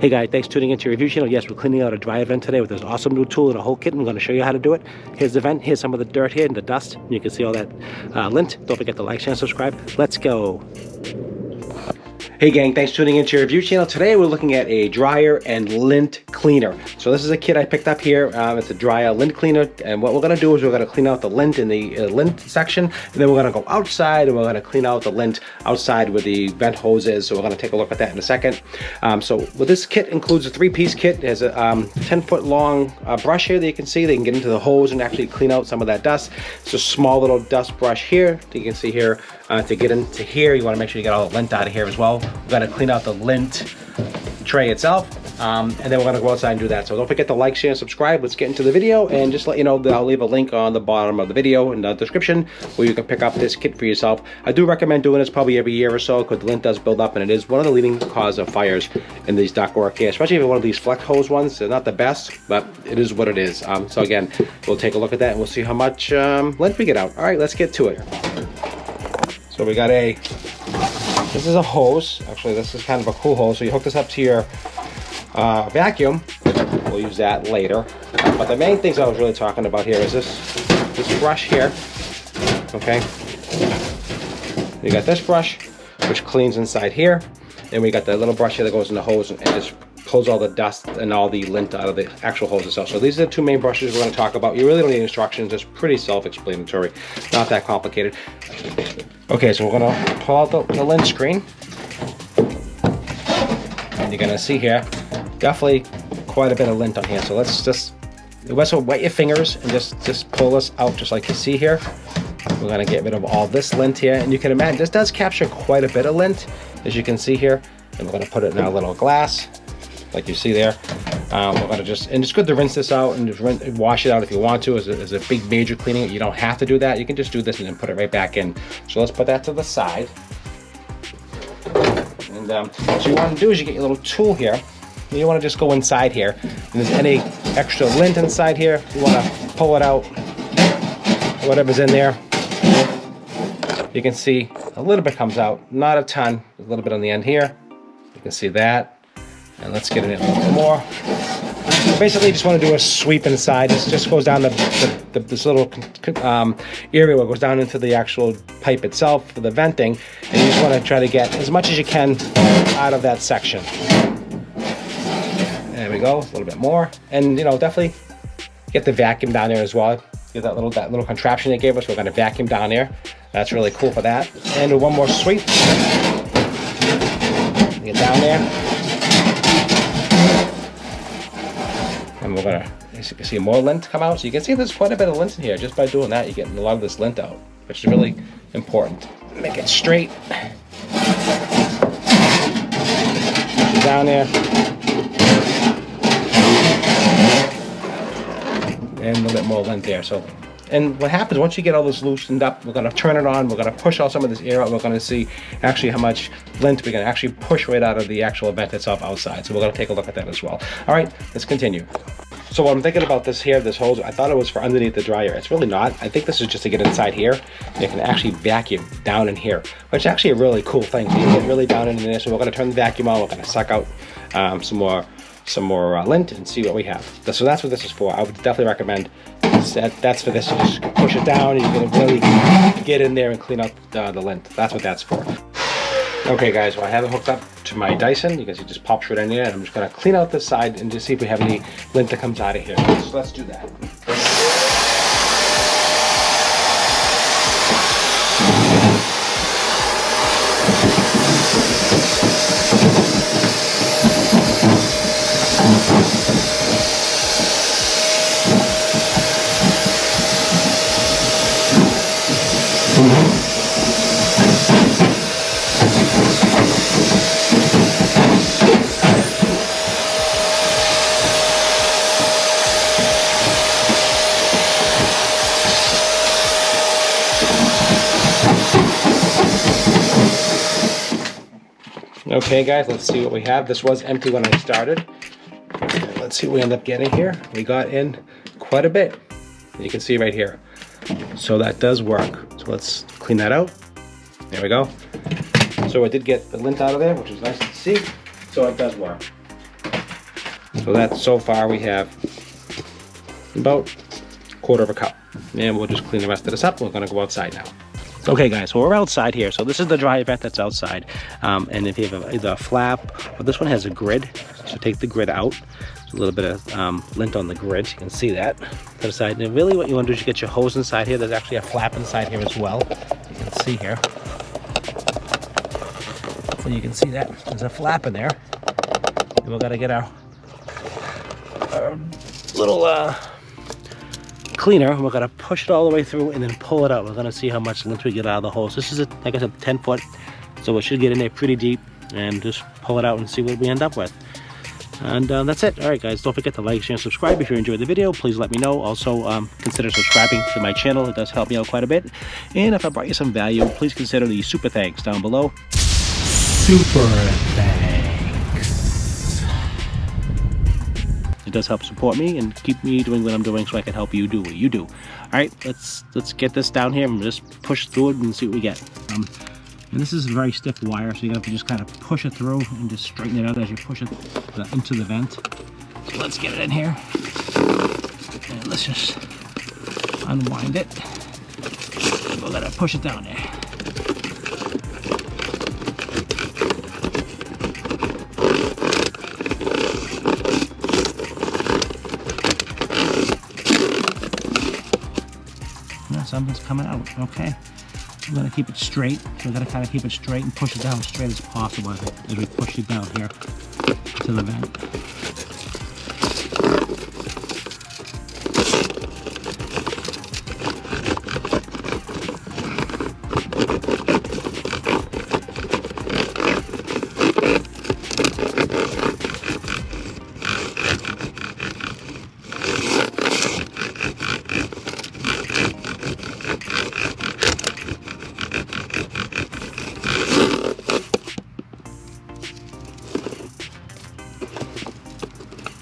Hey guys, thanks for tuning into your review channel. Yes, we're cleaning out a dryer vent today with this awesome new tool and a whole kit. I'm going to show you how to do it. Here's the vent. Here's some of the dirt here and the dust. You can see all that lint. Don't forget to like, share, and subscribe. Let's go. Hey gang, thanks for tuning into your review channel. Today we're looking at a dryer and lint cleaner. So this is a kit I picked up here. It's a dryer lint cleaner, and what we're going to do is we're going to clean out the lint in the lint section, and then we're going to go outside and we're going to clean out the lint outside where the vent hose is. So we're going to take a look at that in a second. So what this kit includes a 3-piece kit. It has a 10-foot long brush here that you can see. They can get into the hose and actually clean out some of that dust. It's a small little dust brush here. You can see here to get into here, you want to make sure you get all the lint out of here as well. We're going to clean out the lint tray itself, and then we're going to go outside and do that. So don't forget to like, share, and subscribe. Let's get into the video, and just let you know that I'll leave a link on the bottom of the video in the description where you can pick up this kit for yourself. I do recommend doing this probably every year or so because the lint does build up, and it is one of the leading cause of fires in these ductwork here, especially if you're one of these flex hose ones. They're not the best, but it is what it is. So again, we'll take a look at that and we'll see how much lint we get out. All right, let's get to it. So we got this is a hose. Actually, this is kind of a cool hose. So you hook this up to your vacuum. We'll use that later. But the main things I was really talking about here is this brush here. Okay. You got this brush, which cleans inside here. And we got the little brush here that goes in the hose and just pulls all the dust and all the lint out of the actual hose itself. So these are the two main brushes we're going to talk about. You really don't need instructions. It's pretty self-explanatory. Not that complicated. Okay, so we're going to pull out the lint screen. And you're going to see here, definitely quite a bit of lint on here. So let's just wet your fingers and just pull this out just like you see here. We're going to get rid of all this lint here. And you can imagine this does capture quite a bit of lint, as you can see here. And we're going to put it in our little glass, like you see there. We're going to and it's good to rinse this out and just wash it out if you want to. As a big major cleaning, you don't have to do that. You can just do this and then put it right back in. So let's put that to the side. And what you want to do is you get your little tool here. You want to just go inside here. And there's any extra lint inside here, you want to pull it out. Whatever's in there. You can see a little bit comes out, not a ton. A little bit on the end here. You can see that. And let's get it in a little bit more. Basically, you just want to do a sweep inside. This just goes down this little area where it goes down into the actual pipe itself for the venting. And you just want to try to get as much as you can out of that section. There we go, a little bit more. And definitely get the vacuum down there as well. Get that little contraption they gave us. We're going to vacuum down there. That's really cool for that. And do one more sweep. Get down there. And we're gonna see more lint come out. So you can see there's quite a bit of lint in here. Just by doing that, you're getting a lot of this lint out, which is really important. Make it straight. Down there. And a little bit more lint there. So, and what happens once you get all this loosened up, we're gonna turn it on, we're gonna push all some of this air out, we're gonna see actually how much lint we can actually push right out of the actual vent itself outside. So we're gonna take a look at that as well. All right, let's continue. So what I'm thinking about this hose, I thought it was for underneath the dryer. It's really not. I think this is just to get inside here. You can actually vacuum down in here, which is actually a really cool thing. So you can get really down in there. So we're gonna turn the vacuum on, we're gonna suck out some more lint and see what we have. So that's what this is for. I would definitely recommend that's for this. You just push it down and you can really get in there and clean out the lint. That's what that's for. Okay guys, well I have it hooked up to my Dyson. You can see it just pops right in there, and I'm just gonna clean out this side and just see if we have any lint that comes out of here. So let's do that. Okay guys, let's see what we have. This was empty when I started. Let's see what we end up getting here. We got in quite a bit. You can see right here. So that does work. So let's clean that out. There we go. So I did get the lint out of there, which is nice to see. So it does work. So that, so far we have about a quarter of a cup. And we'll just clean the rest of this up. We're gonna go outside now. Okay guys, so we're outside here. So this is the dry vent that's outside. And if you have either a flap, or this one has a grid, so take the grid out. There's a little bit of lint on the grid, you can see that. Put aside. And really what you want to do is get your hose inside here. There's actually a flap inside here as well. You can see here. So you can see that. There's a flap in there. And we're gonna get our little cleaner, and we're gonna push it all the way through and then pull it out. We're gonna see how much lint we get out of the hose. This is, like I said, 10 foot, so it should get in there pretty deep, and just pull it out and see what we end up with. And that's it. All right, guys, don't forget to like, share, and subscribe. If you enjoyed the video, please let me know. Also, consider subscribing to my channel. It does help me out quite a bit. And if I brought you some value, please consider the super thanks down below. Super thanks. It does help support me and keep me doing what I'm doing, so I can help you do what you do. All right, let's get this down here and just push through it and see what we get. And this is a very stiff wire, so you have to just kind of push it through and just straighten it out as you push it into the vent. So let's get it in here, and let's just unwind it. We're gonna push it down there. Something's coming out. Okay, I'm gonna keep it straight. So we're gonna kind of keep it straight and push it down as straight as possible as we push it down here to the vent.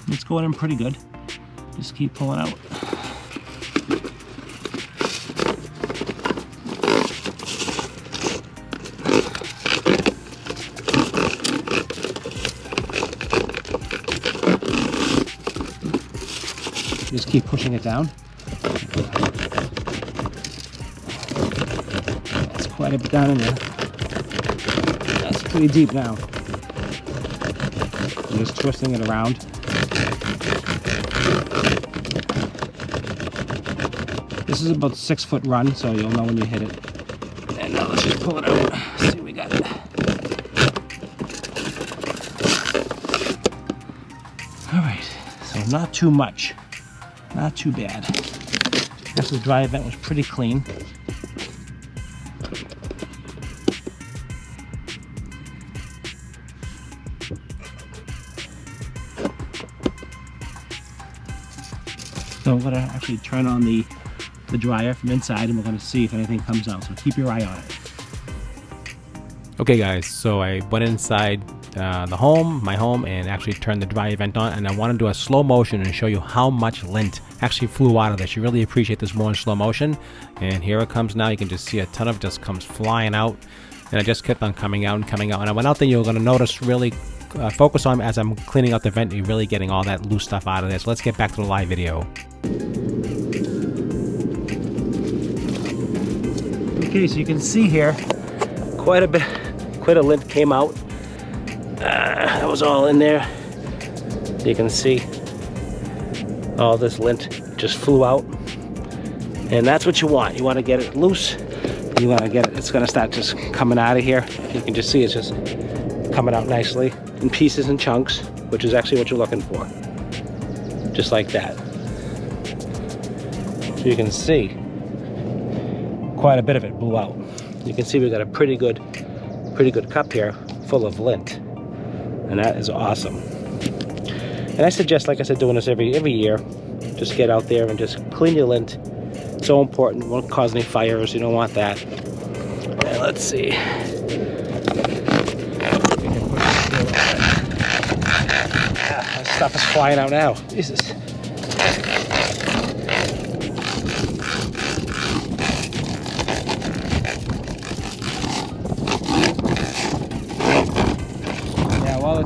It's going in pretty good. Just keep pulling out. Just keep pushing it down. That's quite a bit down in there. That's pretty deep now. I'm just twisting it around. This is about 6 foot run, so you'll know when you hit it. And now let's just pull it out. See what we got. All right, so not too much, not too bad. This dry vent was pretty clean. So I'm gonna actually turn on the dryer from inside, and we're gonna see if anything comes out. So keep your eye on it. Okay guys, so I went inside my home, and actually turned the dry vent on, and I want to do a slow motion and show you how much lint actually flew out of this. You really appreciate this more in slow motion. And here it comes now. You can just see a ton of it just comes flying out, and it just kept on coming out and coming out. And I went out there, you're going to notice really focus on as I'm cleaning out the vent, you're really getting all that loose stuff out of there. So let's get back to the live video. Okay, so you can see here quite a lint came out. That was all in there. You can see all this lint just flew out, and that's what you want. You want to get it loose. You want to get it. It's going to start just coming out of here. You can just see it's just coming out nicely in pieces and chunks, which is actually what you're looking for. Just like that. So you can see quite a bit of it blew out. You can see we got a pretty good cup here full of lint, and that is awesome. And I suggest, like I said, doing this every year. Just get out there and just clean your lint. It's so important. It won't cause any fires. You don't want that. And let's see. That stuff is flying out now. Jesus.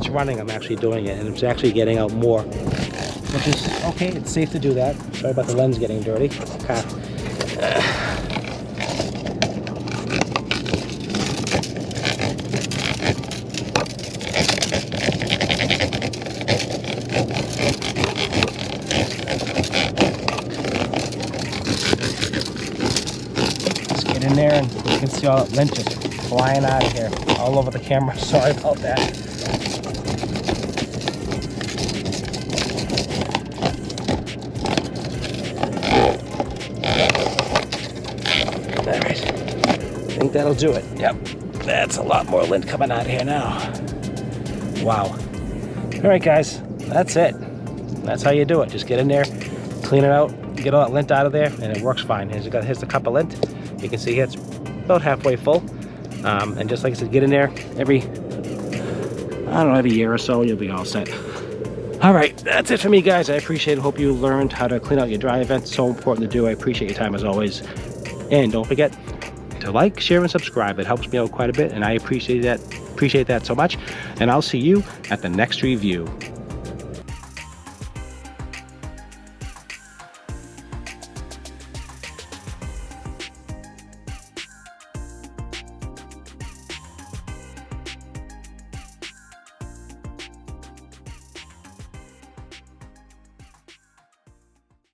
it's running, I'm actually doing it, and it's actually getting out more, which is okay. It's safe to do that. Sorry about the lens getting dirty. Okay. Let's get in there, and you can see all that lint just flying out of here, all over the camera. Sorry about that. All right, I think that'll do it. Yep, that's a lot more lint coming out of here now. Wow. All right, guys, that's it. That's how you do it. Just get in there, clean it out, get all that lint out of there, and it works fine. Here's the cup of lint. You can see it's about halfway full. And just like I said, get in there every year or so, and you'll be all set. All right, that's it for me, guys. I appreciate it. Hope you learned how to clean out your dry vent. So important to do. I appreciate your time as always. And don't forget to like, share, and subscribe. It helps me out quite a bit, and I appreciate that so much. And I'll see you at the next review.